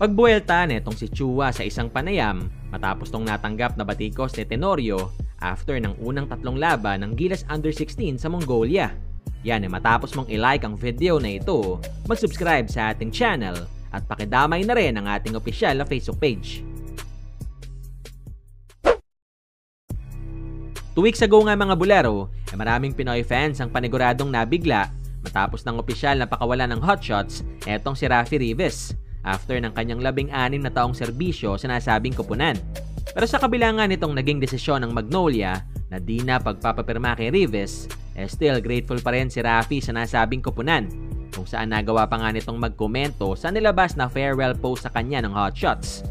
Pagbuelta netong si Chua sa isang panayam matapos tong natanggap na batikos ni Tenorio after ng unang 3 laban ng Gilas Under-16 sa Mongolia. Yan matapos mong i-like ang video na ito, mag-subscribe sa ating channel at pakidamay na rin ang ating opisyal na Facebook page. 2 weeks ago nga mga bulero, maraming Pinoy fans ang paniguradong nabigla matapos ng opisyal na pakawalan ng hotshots etong si Raffy Rivas after ng kanyang 16 na taong serbisyo sa nasabing koponan. Pero sa kabila nga nitong naging desisyon ng Magnolia na di na pagpapapirma kay Rivas, still grateful pa rin si Raffy sa nasabing koponan, kung saan nagawa pa nga nitong magkomento sa nilabas na farewell post sa kanya ng hotshots.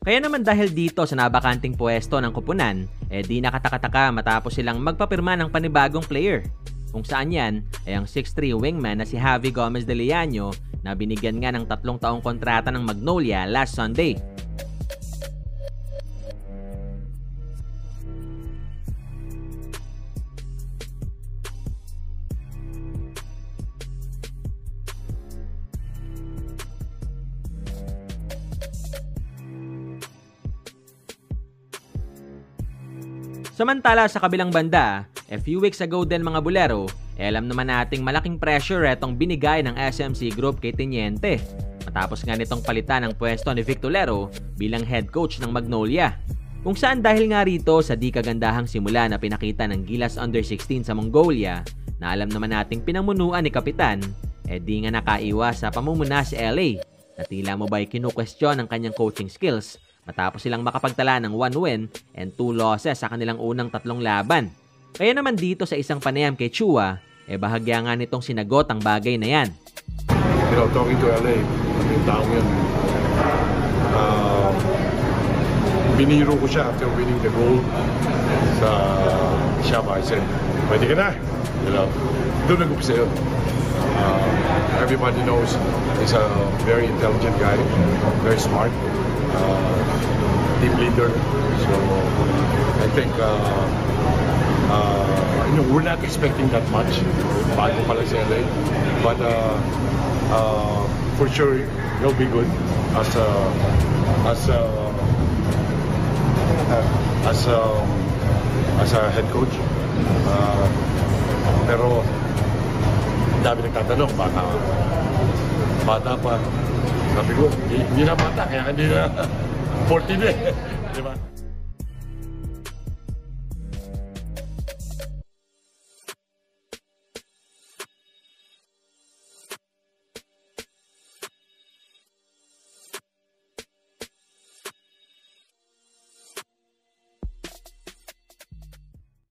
Kaya naman dahil dito sa nabakanting pwesto ng koponan, di nakatakataka matapos silang magpapirma ng panibagong player. Kung saan yan ay ang 6'3 wingman na si Javi Gomez de Leaño na binigyan nga ng 3 taong kontrata ng Magnolia last Sunday. Samantala sa kabilang banda, a few weeks ago din mga bulero, alam naman nating malaking pressure etong binigay ng SMC Group kay Teniente matapos nga nitong palitan ang pwesto ni Vic Tolero bilang head coach ng Magnolia. Kung saan dahil nga rito sa di kagandahang simula na pinakita ng Gilas Under-16 sa Mongolia na alam naman nating pinamunuan ni Kapitan, di nga nakaiwas sa pamumuna si LA na tila mo ba'y kinukwestiyon ang kanyang coaching skills matapos silang makapagtala ng 1 win and 2 losses sa kanilang unang 3 laban. Kaya naman dito sa isang panayam kay Chua, bahagya nga nitong sinagot ang bagay na yan. You know, talking to LA, yung taong yun, biniro ko siya after winning the gold sa Shaba. I said, pwede ka na. You know, doon nag-upisa yun. Everybody knows he's a very intelligent guy, very smart. Team leader, so I think you know, we're not expecting that much bago pala si LA, but for sure he'll be good as a head coach, pero dami nagtatanong bata pa. Sabi ko, hindi na bata, kaya hindi na 14 eh. Diba?